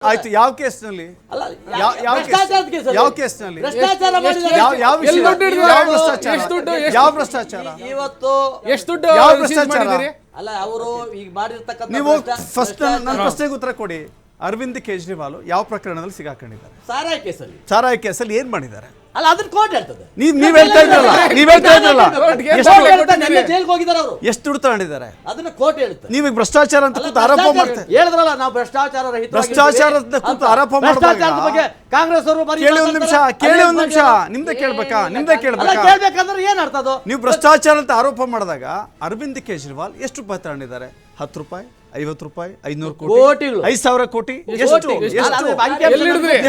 ಆಯ್ತು ಯಾವ ಕೇಸ್ನಲ್ಲಿ ಯಾವ ಕೇಸ್ನಲ್ಲಿ ಯಾವ ಭ್ರಷ್ಟಾಚಾರ ಇವತ್ತು ಎಷ್ಟು ದುಡ್ಡು ಯಾವ ಭ್ರಷ್ಟಾಚಾರ ಅಲ್ಲ ಅವರು ಈಗ ಮಾಡಿರ್ತಕ್ಕಂಥ ನೀವು ಫಸ್ಟ್ ನನ್ನ ಪ್ರಶ್ನೆಗೆ ಉತ್ತರ ಕೊಡಿ. ಅರವಿಂದ್ ಕೇಜ್ರಿವಾಲ್ ಯಾವ ಪ್ರಕರಣದಲ್ಲಿ ಸಿಗಾಕೊಂಡಿದ್ದಾರೆ? ಸಾರಾಯಿ ಕೇಸಲ್ಲಿ ಏನ್ ಮಾಡಿದ್ದಾರೆ? ಅಲ್ಲ ಅದನ್ನ ಕೋರ್ಟ್ ಹೇಳ್ತದೆ. ನೀವ್ ಹೇಳ್ತಾ ಇದ್ರಲ್ಲ ಜೈಲ್ಗೆ ಹೋಗಿದ್ದಾರೆ ಅವರು. ಎಷ್ಟು ದುಡ್ಡು ತಗೊಂಡಿದ್ದಾರೆ ಅದನ್ನ ಕೋರ್ಟ್ ಹೇಳುತ್ತೆ. ನೀವೀಗ ಭ್ರಷ್ಟಾಚಾರ ಅಂತ ಕೂತು ಆರೋಪ ಮಾಡ್ತಾರೆ. ಹೇಳಿದ್ರಲ್ಲ ನಾವು ಭ್ರಷ್ಟಾಚಾರ ರಹಿತ ಭ್ರಷ್ಟಾಚಾರದ ಕೂತು ಆರೋಪ ಬಗ್ಗೆ ಕಾಂಗ್ರೆಸ್ ಅವರು ಕೇಳಿ ಒಂದ್ ನಿಮಿಷ ನಿಮ್ದೇ ಕೇಳ್ಬೇಕಾ ಕೇಳ್ಬೇಕಂದ್ರೆ ಏನ್ ಅರ್ಥ ಅದು? ನೀವು ಭ್ರಷ್ಟಾಚಾರ ಅಂತ ಆರೋಪ ಮಾಡಿದಾಗ ಅರವಿಂದ್ ಕೇಜ್ರಿವಾಲ್ ಎಷ್ಟು ರೂಪಾಯಿ ತಗೊಂಡಿದ್ದಾರೆ? 10 ರೂಪಾಯಿ, 50 ರೂಪಾಯಿ, 500 ಕೋಟಿ, 5,000 ಕೋಟಿ?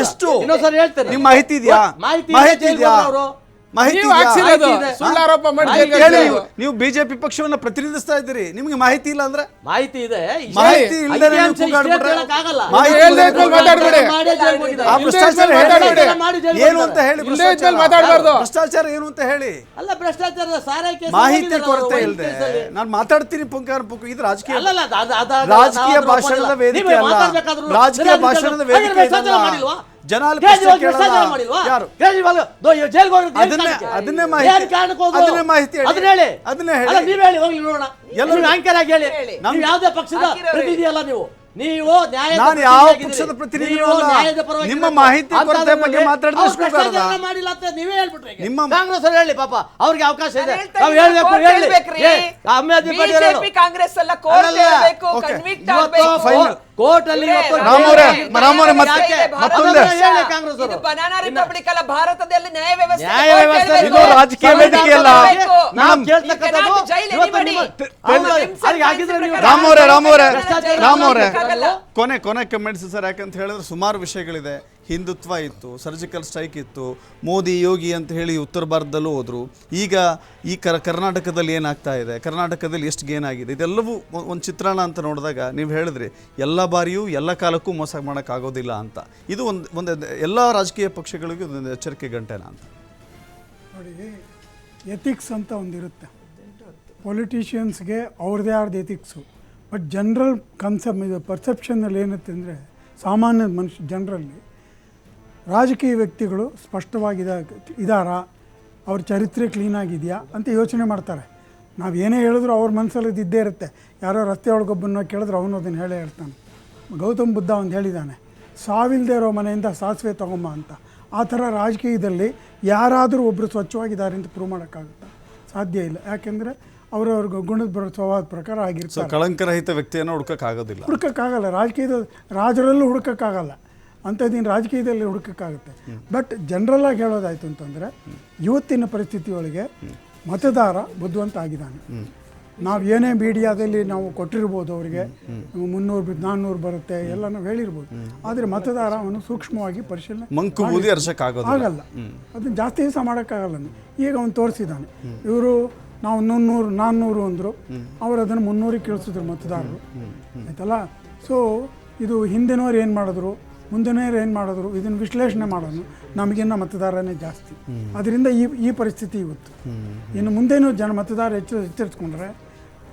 ಎಷ್ಟು ನಿಮ್ ಮಾಹಿತಿ ಇದೆಯಾ? ನೀವು ಬಿಜೆಪಿ ಪಕ್ಷವನ್ನ ಪ್ರತಿನಿಧಿಸ್ತಾ ಇದ್ದೀರಿ, ನಿಮ್ಗೆ ಮಾಹಿತಿ ಇಲ್ಲ ಅಂದ್ರೆ? ಮಾಹಿತಿ ಇದೆ. ಮಾಹಿತಿ ಇಲ್ಲದೆ ಏನು ಅಂತ ಹೇಳಿ, ಭ್ರಷ್ಟಾಚಾರ ಏನು ಅಂತ ಹೇಳಿ. ಅಲ್ಲ ಭ್ರಷ್ಟಾಚಾರದ ಸಾರಾಯಿ ಮಾಹಿತಿ ಕೊರತೆ ಇಲ್ಲದೆ ನಾನು ಮಾತಾಡ್ತೀನಿ. ಇದು ರಾಜಕೀಯ ಭಾಷಣದ ವೇದಿಕೆ ಅಲ್ಲ. ರಾಜಕೀಯ ಭಾಷಣದ ವೇದಿಕೆ ಅದನ್ನೇ ಮಾಹಿತಿ ಯಾವುದೇ ಪಕ್ಷದ ಪ್ರತಿನಿಧಿ ಅಲ್ಲ ನೀವು ನಾನು ಯಾವ ಪಕ್ಷದ ಪ್ರತಿನಿಧಿ ನಿಮ್ಮ ಮಾಹಿತಿ ಕೊರತೆ ಬಗ್ಗೆ ಮಾಡಿಲ್ಲ ಅಂತ ನೀವೇ ಹೇಳ್ಬಿಟ್ರೆ ನಿಮ್ಮ ಕಾಂಗ್ರೆಸ್ ಅವರು ಹೇಳಿ ಪಾಪ ಅವ್ರಿಗೆ ಅವಕಾಶ ಇದೆ. ನಾವು ಹೇಳ್ಬೇಕು ಕಾಂಗ್ರೆಸ್ ಅಲ್ಲ ಕೋರ್ಟ್ ಅಲ್ಲಿ ಬನಾನಾ ರಿಪಬ್ಲಿಕ್ ಅಲ್ಲ, ಭಾರತದಲ್ಲಿ ನ್ಯಾಯ ವ್ಯವಸ್ಥೆ ಇದು ರಾಜಕೀಯ ವೇದಿಕೆ ಅಲ್ಲ. ರಾಮವರೇ ಕೊನೆ ಕಮೆಂಟ್ಸ್ ಸರ್. ಯಾಕಂತ ಹೇಳಿದ್ರೆ ಸುಮಾರು ವಿಷಯಗಳಿದೆ. ಹಿಂದುತ್ವ ಇತ್ತು, ಸರ್ಜಿಕಲ್ ಸ್ಟ್ರೈಕ್ ಇತ್ತು, ಮೋದಿ ಯೋಗಿ ಅಂತ ಹೇಳಿ ಉತ್ತರ ಭಾರತದಲ್ಲೂ ಹೋದ್ರು. ಈಗ ಈ ಕರ್ನಾಟಕದಲ್ಲಿ ಏನಾಗ್ತಾ ಇದೆ, ಕರ್ನಾಟಕದಲ್ಲಿ ಎಷ್ಟು ಗೇನ್ ಆಗಿದೆ, ಇದೆಲ್ಲವೂ ಒಂದು ಚಿತ್ರಣ ಅಂತ ನೋಡಿದಾಗ ನೀವು ಹೇಳಿದ್ರಿ ಎಲ್ಲ ಬಾರಿಯೂ ಎಲ್ಲ ಕಾಲಕ್ಕೂ ಮೋಸ ಮಾಡೋಕ್ಕಾಗೋದಿಲ್ಲ ಅಂತ. ಇದು ಒಂದು ಎಲ್ಲ ರಾಜಕೀಯ ಪಕ್ಷಗಳಿಗೂ ಒಂದು ಎಚ್ಚರಿಕೆ ಗಂಟೆನಾ ಅಂತ ನೋಡಿ. ಎಥಿಕ್ಸ್ ಅಂತ ಒಂದಿರುತ್ತೆ ಪೊಲಿಟಿಷಿಯನ್ಸ್ಗೆ, ಅವ್ರದ್ದೇ ಆದ ಎಥಿಕ್ಸು. ಬಟ್ ಜನರಲ್ ಪರ್ಸೆಪ್ಷನಲ್ಲಿ ಏನುತ್ತೆ ಅಂದರೆ, ಸಾಮಾನ್ಯ ಮನುಷ್ಯ ಜನರಲ್ಲಿ ರಾಜಕೀಯ ವ್ಯಕ್ತಿಗಳು ಸ್ಪಷ್ಟವಾಗಿದ್ದಾರಾ, ಅವ್ರ ಚರಿತ್ರೆ ಕ್ಲೀನಾಗಿದೆಯಾ ಅಂತ ಯೋಚನೆ ಮಾಡ್ತಾರೆ. ನಾವು ಏನೇ ಹೇಳಿದ್ರು ಅವ್ರ ಮನಸ್ಸಲ್ಲಿ ಇದ್ದೇ ಇರುತ್ತೆ. ಯಾರೋ ರಸ್ತೆ ಒಳಗೊಬ್ಬನ ಕೇಳಿದ್ರೆ ಅವನು ಅದನ್ನು ಹೇಳ್ತಾನೆ. ಗೌತಮ್ ಬುದ್ಧ ಒಂದು ಹೇಳಿದ್ದಾನೆ, ಸಾವಿಲ್ಲದೆ ಇರೋ ಮನೆಯಿಂದ ಸಾಸಿವೆ ತಗೊಂಬ ಅಂತ. ಆ ಥರ ರಾಜಕೀಯದಲ್ಲಿ ಯಾರಾದರೂ ಒಬ್ಬರು ಸ್ವಚ್ಛವಾಗಿದ್ದಾರೆ ಅಂತ ಪ್ರೂವ್ ಮಾಡೋಕ್ಕಾಗುತ್ತಾ? ಸಾಧ್ಯ ಇಲ್ಲ. ಯಾಕೆಂದರೆ ಅವರವ್ರಿಗೆ ಗುಣದ ಸ್ವಭಾವದ ಪ್ರಕಾರ ಆಗಿರ್ತಾರೆ. ಕಳಂಕರಹಿತ ವ್ಯಕ್ತಿಯನ್ನು ಹುಡುಕಕ್ಕಾಗಲ್ಲ. ರಾಜಕೀಯದ ರಾಜರಲ್ಲೂ ಹುಡುಕಕ್ಕಾಗಲ್ಲ, ಅಂಥದ್ದೇನು ರಾಜಕೀಯದಲ್ಲಿ ಹುಡುಕಕ್ಕಾಗುತ್ತೆ. ಬಟ್ ಜನರಲ್ಲಾಗಿ ಹೇಳೋದಾಯಿತು ಅಂತಂದರೆ, ಇವತ್ತಿನ ಪರಿಸ್ಥಿತಿ ಒಳಗೆ ಮತದಾರ ಬುದ್ಧಿವಂತ ಆಗಿದ್ದಾನೆ. ನಾವು ಏನೇ ಮೀಡಿಯಾದಲ್ಲಿ ನಾವು ಕೊಟ್ಟಿರ್ಬೋದು, ಅವರಿಗೆ 300 400 ಬರುತ್ತೆ ಎಲ್ಲ ನಾವು ಹೇಳಿರ್ಬೋದು. ಆದರೆ ಮತದಾರ ಅವನು ಸೂಕ್ಷ್ಮವಾಗಿ ಪರಿಶೀಲನೆ ಆಗಲ್ಲ. ಅದನ್ನು ಜಾಸ್ತಿ ದಿವಸ ಮಾಡೋಕ್ಕಾಗಲ್ಲ. ಈಗ ಅವನು ತೋರಿಸಿದ್ದಾನೆ. ಇವರು ನಾವು 300 400 ಅಂದರು, ಅವರು ಅದನ್ನು 300ಕ್ಕೆ ಇಳಿಸಿದ್ರು ಮತದಾರರು, ಆಯ್ತಲ್ಲ. ಸೊ ಇದು ಹಿಂದಿನವ್ರು ಏನು ಮಾಡಿದ್ರು, ಮುಂದಿನವ್ರು ಏನು ಮಾಡಿದ್ರು, ಇದನ್ನು ವಿಶ್ಲೇಷಣೆ ಮಾಡೋನು ನಮಗಿನ್ನ ಮತದಾರನೇ ಜಾಸ್ತಿ. ಅದರಿಂದ ಈ ಪರಿಸ್ಥಿತಿ ಇವತ್ತು. ಇನ್ನು ಮುಂದೇನು ಮತದಾರ ಎಚ್ಚರಿಸ್ಕೊಂಡ್ರೆ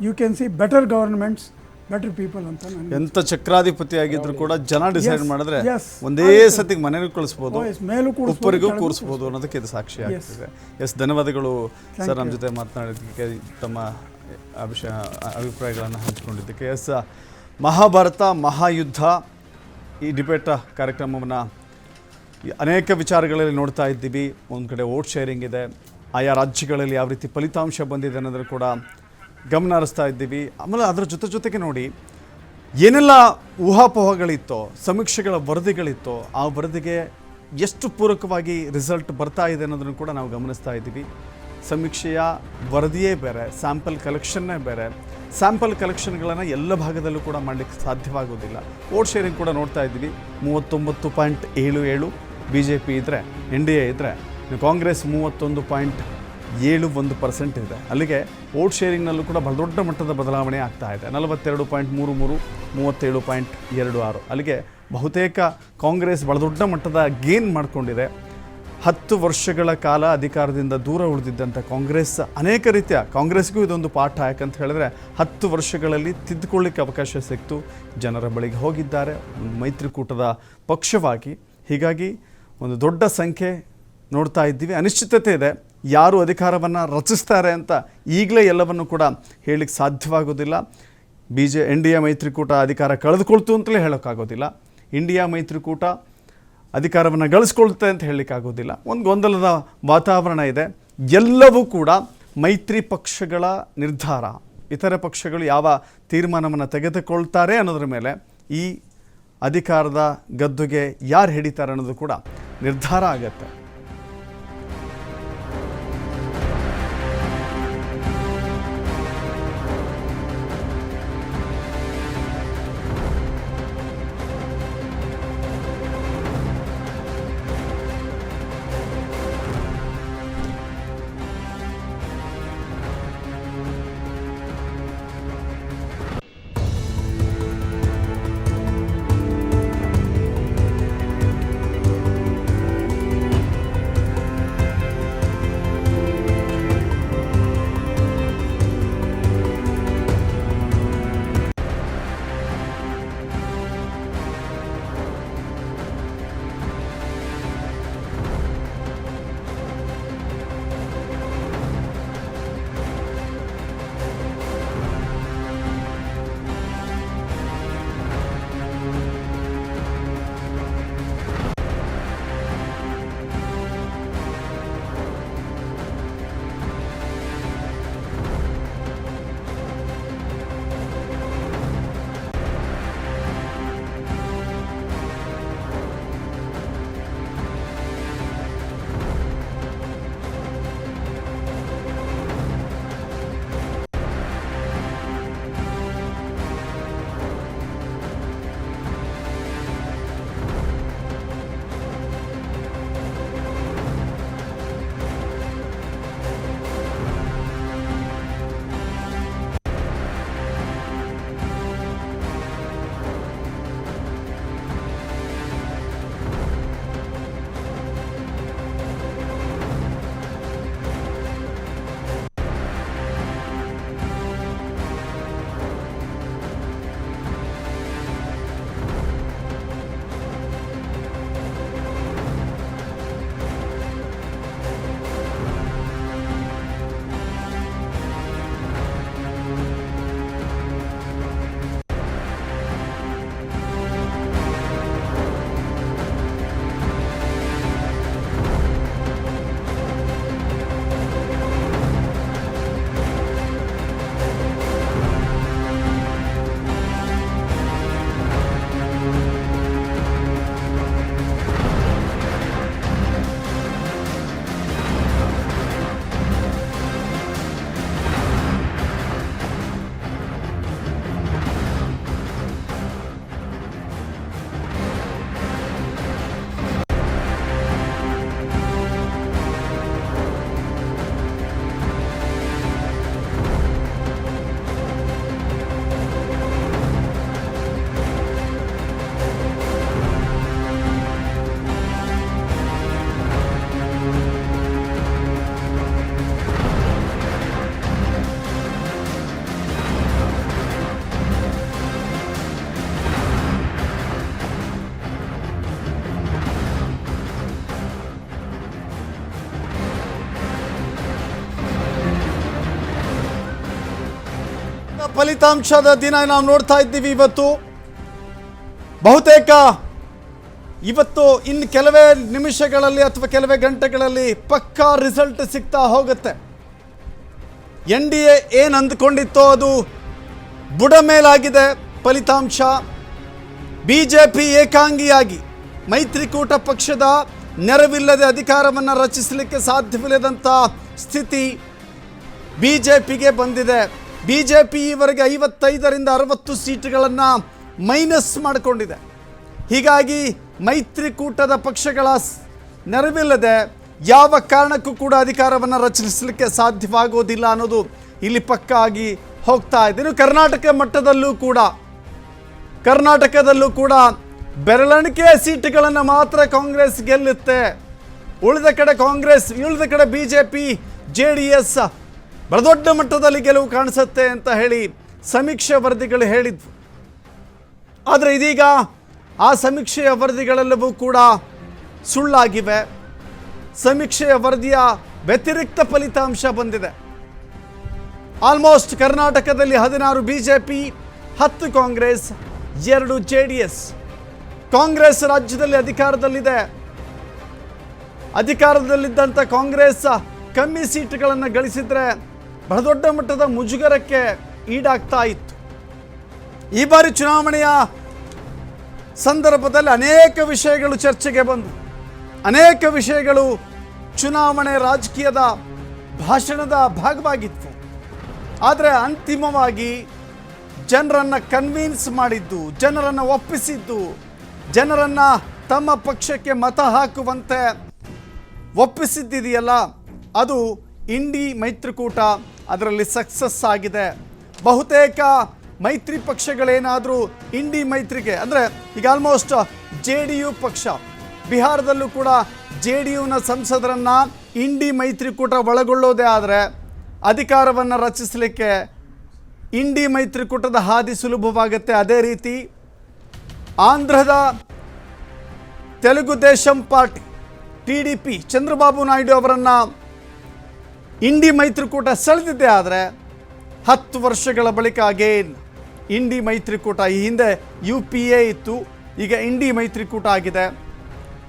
you can see better governments, better people ಅಂತ. ಎಂತ ಚಕ್ರಾಧಿಪತಿ ಆಗಿದ್ರು ಕೂಡ ಜನ ಡಿಸೈಡ್ ಮಾಡಿದ್ರೆ ಒಂದೇ ಸತಿಗೆ ಮನೆಗೂ ಕಳಿಸ್ಬೋದು, ಉಪ್ಪರಿಗೂ ಕೂರಿಸ್ಬೋದು ಅನ್ನೋದಕ್ಕೆ ಇದು ಸಾಕ್ಷಿ ಆಗ್ತಿದೆ. ಧನ್ಯವಾದಗಳು ಸರ್ ನಮ್ಮ ಜೊತೆ ಮಾತನಾಡಿದ್ದಕ್ಕೆ, ತಮ್ಮ ಅಭಿಪ್ರಾಯಗಳನ್ನು ಹಂಚಿಕೊಂಡಿದ್ದಕ್ಕೆ. ಮಹಾಭಾರತ ಮಹಾಯುದ್ಧ ಈ ಡಿಬೇಟ್ ಕಾರ್ಯಕ್ರಮವನ್ನು ಅನೇಕ ವಿಚಾರಗಳಲ್ಲಿ ನೋಡ್ತಾ ಇದ್ದೀವಿ. ಒಂದು ಕಡೆ ವೋಟ್ ಶೇರಿಂಗ್ ಇದೆ, ಆಯಾ ರಾಜ್ಯಗಳಲ್ಲಿ ಯಾವ ರೀತಿ ಫಲಿತಾಂಶ ಬಂದಿದೆ ಅನ್ನೋದ್ರ ಕೂಡ ಗಮನ ಹರಿಸ್ತಾ ಇದ್ದೀವಿ. ಆಮೇಲೆ ಅದರ ಜೊತೆಗೆ ನೋಡಿ ಏನೆಲ್ಲ ಊಹಾಪೋಹಗಳಿತ್ತೋ, ಸಮೀಕ್ಷೆಗಳ ವರದಿಗಳಿತ್ತೋ, ಆ ವರದಿಗೆ ಎಷ್ಟು ಪೂರಕವಾಗಿ ರಿಸಲ್ಟ್ ಬರ್ತಾ ಇದೆ ಅನ್ನೋದನ್ನು ಕೂಡ ನಾವು ಗಮನಿಸ್ತಾ ಇದ್ದೀವಿ. ಸಮೀಕ್ಷೆಯ ವರದಿಯೇ ಬೇರೆ, ಸ್ಯಾಂಪಲ್ ಕಲೆಕ್ಷನ್ನೇ ಬೇರೆ. ಸ್ಯಾಂಪಲ್ ಕಲೆಕ್ಷನ್ಗಳನ್ನು ಎಲ್ಲ ಭಾಗದಲ್ಲೂ ಕೂಡ ಮಾಡಲಿಕ್ಕೆ ಸಾಧ್ಯವಾಗೋದಿಲ್ಲ. ವೋಟ್ ಶೇರಿಂಗ್ ಕೂಡ ನೋಡ್ತಾ ಇದ್ದೀವಿ. 39.77 BJP ಇದ್ದರೆ, NDA ಇದ್ದರೆ, ಕಾಂಗ್ರೆಸ್ 31.71% ಇದೆ. ಅಲ್ಲಿಗೆ ವೋಟ್ ಶೇರಿಂಗ್ನಲ್ಲೂ ಕೂಡ ಬಹಳ ದೊಡ್ಡ ಮಟ್ಟದ ಬದಲಾವಣೆ ಆಗ್ತಾ ಇದೆ. 42.33, 37.26. ಅಲ್ಲಿಗೆ ಬಹುತೇಕ ಕಾಂಗ್ರೆಸ್ ಬಹಳ ದೊಡ್ಡ ಮಟ್ಟದ ಗೇನ್ ಮಾಡಿಕೊಂಡಿದೆ. 10 ವರ್ಷಗಳ ಕಾಲ ಅಧಿಕಾರದಿಂದ ದೂರ ಉಳಿದಿದ್ದಂಥ ಕಾಂಗ್ರೆಸ್ ಅನೇಕ ರೀತಿಯ ಕಾಂಗ್ರೆಸ್ಗೂ ಇದೊಂದು ಪಾಠ. ಯಾಕಂತ ಹೇಳಿದ್ರೆ 10 ವರ್ಷಗಳಲ್ಲಿ ತಿದ್ದುಕೊಳ್ಳಿಕ್ಕೆ ಅವಕಾಶ ಸಿಕ್ತು, ಜನರ ಬಳಿಗೆ ಹೋಗಿದ್ದಾರೆ ಮೈತ್ರಿಕೂಟದ ಪಕ್ಷವಾಗಿ. ಹೀಗಾಗಿ ಒಂದು ದೊಡ್ಡ ಸಂಖ್ಯೆ ನೋಡ್ತಾ ಇದ್ದೀವಿ. ಅನಿಶ್ಚಿತತೆ ಇದೆ, ಯಾರು ಅಧಿಕಾರವನ್ನು ರಚಿಸ್ತಾರೆ ಅಂತ ಈಗಲೇ ಎಲ್ಲವನ್ನು ಕೂಡ ಹೇಳಲಿಕ್ಕೆ ಸಾಧ್ಯವಾಗೋದಿಲ್ಲ. NDA ಮೈತ್ರಿಕೂಟ ಅಧಿಕಾರ ಕಳೆದುಕೊಳ್ತು ಅಂತಲೇ ಹೇಳೋಕ್ಕಾಗೋದಿಲ್ಲ. ಇಂಡಿಯಾ ಮೈತ್ರಿಕೂಟ ಅಧಿಕಾರವನ್ನು ಗಳಿಸ್ಕೊಳ್ತೆ ಅಂತ ಹೇಳಲಿಕ್ಕಾಗೋದಿಲ್ಲ. ಒಂದು ಗೊಂದಲದ ವಾತಾವರಣ ಇದೆ. ಎಲ್ಲವೂ ಕೂಡ ಮೈತ್ರಿ ಪಕ್ಷಗಳ ನಿರ್ಧಾರ. ಇತರೆ ಪಕ್ಷಗಳು ಯಾವ ತೀರ್ಮಾನವನ್ನು ತೆಗೆದುಕೊಳ್ತಾರೆ ಅನ್ನೋದ್ರ ಮೇಲೆ ಈ ಅಧಿಕಾರದ ಗದ್ದುಗೆ ಯಾರು ಹಿಡಿತಾರೆ ಅನ್ನೋದು ಕೂಡ ನಿರ್ಧಾರ ಆಗುತ್ತೆ. ಫಲಿತಾಂಶದ ದಿನ ನಾವು ನೋಡ್ತಾ ಇದ್ದೀವಿ. ಇವತ್ತು ಬಹುತೇಕ ಇನ್ನು ಕೆಲವೇ ನಿಮಿಷಗಳಲ್ಲಿ ಅಥವಾ ಕೆಲವೇ ಗಂಟೆಗಳಲ್ಲಿ ಪಕ್ಕಾ ರಿಸಲ್ಟ್ ಸಿಗ್ತಾ ಹೋಗುತ್ತೆ. NDA ಏನು ಅಂದ್ಕೊಂಡಿತ್ತೋ ಅದು ಬುಡಮೇಲಾಗಿದೆ ಫಲಿತಾಂಶ. BJP ಏಕಾಂಗಿಯಾಗಿ ಮೈತ್ರಿಕೂಟ ಪಕ್ಷದ ನೆರವಿಲ್ಲದೆ ಅಧಿಕಾರವನ್ನು ರಚಿಸಲಿಕ್ಕೆ ಸಾಧ್ಯವಿಲ್ಲದಂಥ ಸ್ಥಿತಿ BJPಗೆ ಬಂದಿದೆ. BJP ಈವರೆಗೆ 55ರಿಂದ 60 ಸೀಟುಗಳನ್ನು ಮೈನಸ್ ಮಾಡಿಕೊಂಡಿದೆ. ಹೀಗಾಗಿ ಮೈತ್ರಿಕೂಟದ ಪಕ್ಷಗಳ ನೆರವಿಲ್ಲದೆ ಯಾವ ಕಾರಣಕ್ಕೂ ಕೂಡ ಅಧಿಕಾರವನ್ನು ರಚಿಸಲಿಕ್ಕೆ ಸಾಧ್ಯವಾಗೋದಿಲ್ಲ ಅನ್ನೋದು ಇಲ್ಲಿ ಪಕ್ಕಾ ಆಗಿ ಹೋಗ್ತಾ ಇದೆ. ಇನ್ನು ಕರ್ನಾಟಕದಲ್ಲೂ ಕೂಡ ಬೆರಳೆಣಿಕೆಯ ಸೀಟುಗಳನ್ನು ಮಾತ್ರ ಕಾಂಗ್ರೆಸ್ ಗೆಲ್ಲುತ್ತೆ. ಉಳಿದ ಕಡೆ ಕಾಂಗ್ರೆಸ್, ಉಳಿದ ಕಡೆ BJP, JDS ಬಹಳ ದೊಡ್ಡ ಮಟ್ಟದಲ್ಲಿ ಗೆಲುವು ಕಾಣಿಸುತ್ತೆ ಅಂತ ಹೇಳಿ ಸಮೀಕ್ಷೆ ವರದಿಗಳು ಹೇಳಿದ್ವು. ಆದರೆ ಇದೀಗ ಆ ಸಮೀಕ್ಷೆಯ ವರದಿಗಳೆಲ್ಲವೂ ಕೂಡ ಸುಳ್ಳಾಗಿವೆ. ಸಮೀಕ್ಷೆಯ ವರದಿಯ ವ್ಯತಿರಿಕ್ತ ಫಲಿತಾಂಶ ಬಂದಿದೆ. ಆಲ್ಮೋಸ್ಟ್ ಕರ್ನಾಟಕದಲ್ಲಿ 16 BJP, 10 ಕಾಂಗ್ರೆಸ್, 2 JDS. ಕಾಂಗ್ರೆಸ್ ರಾಜ್ಯದಲ್ಲಿ ಅಧಿಕಾರದಲ್ಲಿದೆ. ಅಧಿಕಾರದಲ್ಲಿದ್ದಂಥ ಕಾಂಗ್ರೆಸ್ ಕಮ್ಮಿ ಸೀಟುಗಳನ್ನು ಗಳಿಸಿದ್ರೆ ಬಹಳ ದೊಡ್ಡ ಮಟ್ಟದ ಮುಜುಗರಕ್ಕೆ ಈಡಾಗ್ತಾ ಇತ್ತು. ಈ ಬಾರಿ ಚುನಾವಣೆಯ ಸಂದರ್ಭದಲ್ಲಿ ಅನೇಕ ವಿಷಯಗಳು ಚರ್ಚೆಗೆ ಬಂದು, ಅನೇಕ ವಿಷಯಗಳು ಚುನಾವಣೆ ರಾಜಕೀಯದ ಭಾಷಣದ ಭಾಗವಾಗಿತ್ತು. ಆದರೆ ಅಂತಿಮವಾಗಿ ಜನರನ್ನು ಕನ್ವಿನ್ಸ್ ಮಾಡಿದ್ದು, ಜನರನ್ನು ಒಪ್ಪಿಸಿದ್ದು, ಜನರನ್ನು ತಮ್ಮ ಪಕ್ಷಕ್ಕೆ ಮತ ಹಾಕುವಂತೆ ಒಪ್ಪಿಸಿದ್ದಿದೆಯಲ್ಲ, ಅದು ಇಂಡಿ ಮೈತ್ರಿಕೂಟ. ಅದರಲ್ಲಿ ಸಕ್ಸಸ್ ಆಗಿದೆ. ಬಹುತೇಕ ಮೈತ್ರಿ ಪಕ್ಷಗಳೇನಾದರೂ ಇಂಡಿ ಮೈತ್ರಿಗೆ ಅಂದರೆ ಈಗ ಆಲ್ಮೋಸ್ಟ್ JDU ಪಕ್ಷ, ಬಿಹಾರದಲ್ಲೂ ಕೂಡ JDUನ ಸಂಸದರನ್ನು ಇಂಡಿ ಮೈತ್ರಿಕೂಟ ಒಳಗೊಳ್ಳೋದೇ ಆದರೆ ಅಧಿಕಾರವನ್ನು ರಚಿಸಲಿಕ್ಕೆ ಇಂಡಿ ಮೈತ್ರಿಕೂಟದ ಹಾದಿ ಸುಲಭವಾಗುತ್ತೆ. ಅದೇ ರೀತಿ ಆಂಧ್ರದ ತೆಲುಗು ದೇಶಂ ಪಾರ್ಟಿ TDP ಚಂದ್ರಬಾಬು ನಾಯ್ಡು ಅವರನ್ನು ಇಂಡಿ ಮೈತ್ರಿಕೂಟ ಸೆಳೆದಿದ್ದೇ ಆದರೆ 10 ವರ್ಷಗಳ ಬಳಿಕ ಅಗೇನ್ ಇಂಡಿ ಮೈತ್ರಿಕೂಟ. ಈ ಹಿಂದೆ UPA ಇತ್ತು, ಈಗ ಇಂಡಿ ಮೈತ್ರಿಕೂಟ ಆಗಿದೆ.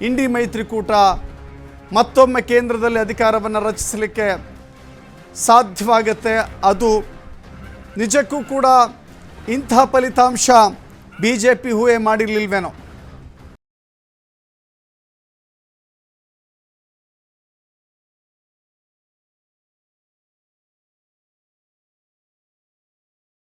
ಇಂಡಿ ಮೈತ್ರಿಕೂಟ ಮತ್ತೊಮ್ಮೆ ಕೇಂದ್ರದಲ್ಲಿ ಅಧಿಕಾರವನ್ನು ರಚಿಸಲಿಕ್ಕೆ ಸಾಧ್ಯವಾಗುತ್ತೆ. ಅದು ನಿಜಕ್ಕೂ ಕೂಡ ಇಂಥ ಫಲಿತಾಂಶ BJP ಊಹೆ ಮಾಡಿರಲಿಲ್ವೇನೋ.